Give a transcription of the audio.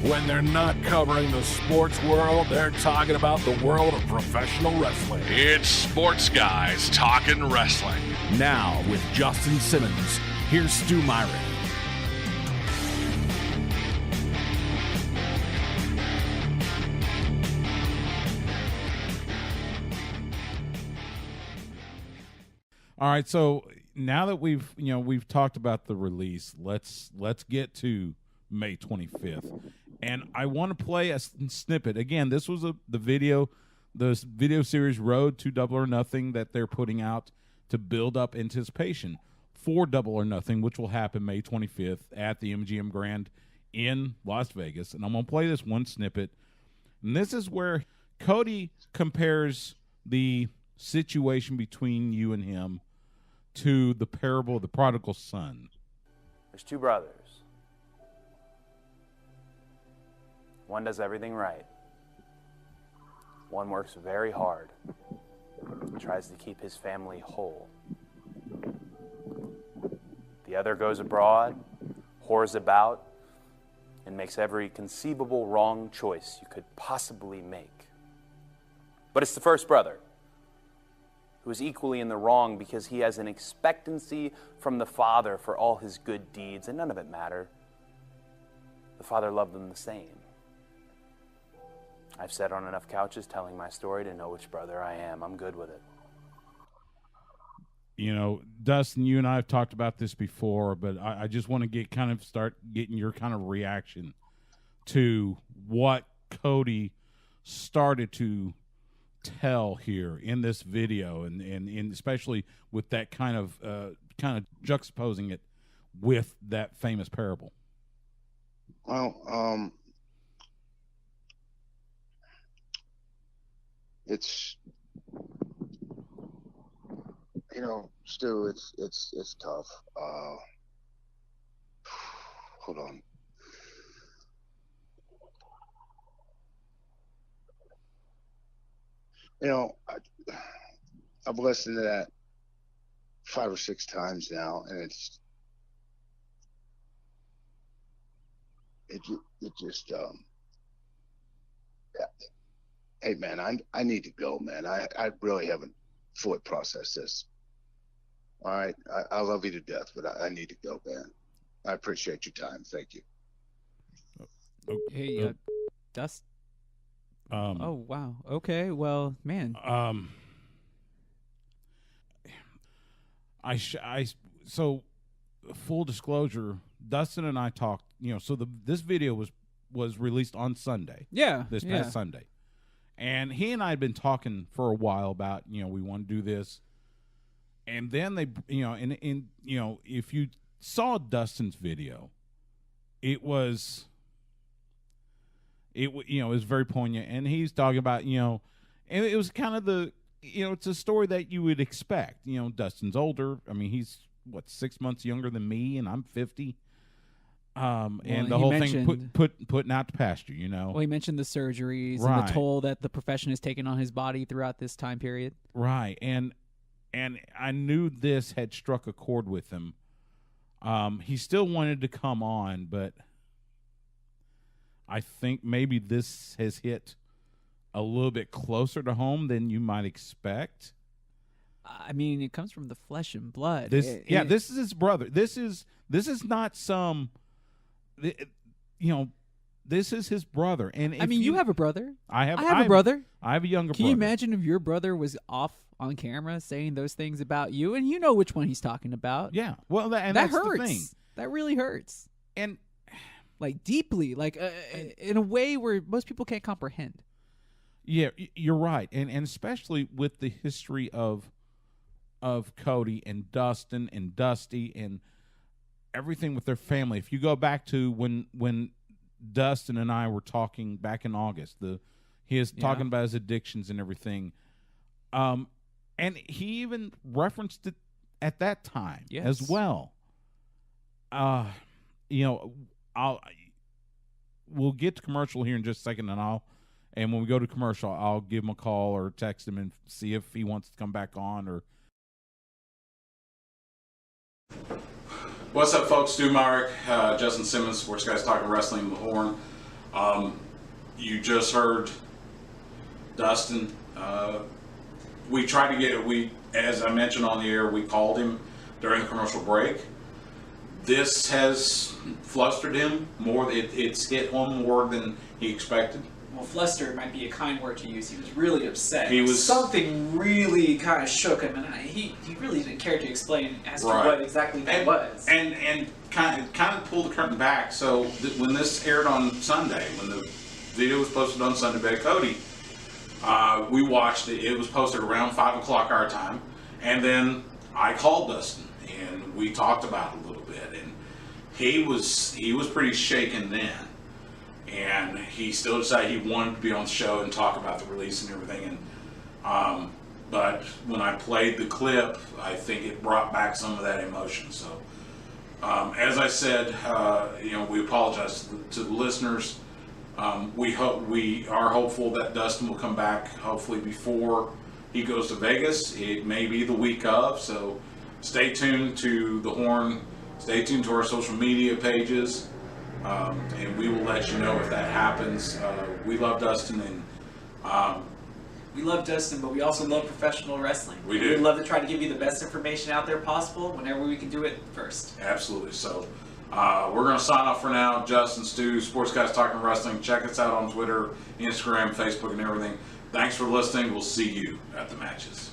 When they're not covering the sports world, they're talking about the world of professional wrestling. It's Sports Guys Talking Wrestling. Now, with Justin Simmons, here's Stu Myrick. All right, so now that we've talked about the release, let's get to May 25th. And I want to play a snippet. Again, this was the video series Road to Double or Nothing that they're putting out to build up anticipation for Double or Nothing, which will happen May 25th at the MGM Grand in Las Vegas. And I'm going to play this one snippet. And this is where Cody compares the situation between you and him to the parable of the prodigal son. There's two brothers. One does everything right. One works very hard, tries to keep his family whole. The other goes abroad, whores about, and makes every conceivable wrong choice you could possibly make. But it's the first brother who is equally in the wrong because he has an expectancy from the father for all his good deeds, and none of it mattered. The father loved them the same. I've sat on enough couches telling my story to know which brother I am. I'm good with it. You know, Dustin, you and I have talked about this before, but I just want to start getting your kind of reaction to what Cody started to tell here in this video, and especially with that kind of juxtaposing it with that famous parable. Well, it's, you know, Stu, it's tough. Hold on. You know, I've listened to that 5 or 6 times now, and it just yeah. Hey man, I need to go, man. I really haven't fully processed this. All right, I love you to death, but I need to go, man. I appreciate your time. Thank you. Hey, Dust. Oh wow. Okay. Well, man. So full disclosure, Dustin and I talked. You know, so this video was released on Sunday. Yeah. This past Sunday. And he and I had been talking for a while about, you know, we want to do this. And then they, you know, and you know, if you saw Dustin's video, it was very poignant. And he's talking about, you know, and it was kind of it's a story that you would expect. You know, Dustin's older. I mean, he's, 6 months younger than me, and I'm 50. And the whole thing putting out to pasture, you know. Well, he mentioned the surgeries and the toll that the profession has taken on his body throughout this time period. Right, and I knew this had struck a chord with him. He still wanted to come on, but I think maybe this has hit a little bit closer to home than you might expect. I mean, it comes from the flesh and blood. This is his brother. This is not some. You know, this is his brother. And I mean, you have a brother. I have a brother. I have a younger brother. Can you imagine if your brother was off on camera saying those things about you, and you know which one he's talking about? Yeah. Well, that hurts. The thing. That really hurts. And like deeply, like in a way where most people can't comprehend. Yeah, you're right, and especially with the history of Cody and Dustin and Dusty and everything with their family. If you go back to when Dustin and I were talking back in August, he is talking about his addictions and everything, and he even referenced it at that time as well. You know, we'll get to commercial here in just a second, and when we go to commercial, I'll give him a call or text him and see if he wants to come back on. Or what's up, folks? Stu Myrick, Justin Simmons, Sports Guys Talking Wrestling, the Horn. You just heard Dustin. We tried to get, as I mentioned on the air, we called him during the commercial break. This has flustered him more. It's hit home more than he expected. Well, flustered might be a kind word to use. He was really upset. He was, something really kind of shook him, and he really didn't care to explain as to what exactly that was. And kind of pulled the curtain back. So when this aired on Sunday, when the video was posted on Sunday by Cody, we watched it. It was posted around 5 o'clock our time, and then I called Dustin and we talked about it a little bit, and he was pretty shaken then. And he still decided he wanted to be on the show and talk about the release and everything. And but when I played the clip, I think it brought back some of that emotion. So, as I said, we apologize to the listeners. We are hopeful that Dustin will come back hopefully before he goes to Vegas. It may be the week of. So, stay tuned to the Horn. Stay tuned to our social media pages. And we will let you know if that happens. We love Dustin, and we love Dustin, but we also love professional wrestling. We do. We'd love to try to give you the best information out there possible whenever we can do it first. Absolutely. So we're going to sign off for now. Justin, Stu, Sports Guys Talking Wrestling. Check us out on Twitter, Instagram, Facebook, and everything. Thanks for listening. We'll see you at the matches.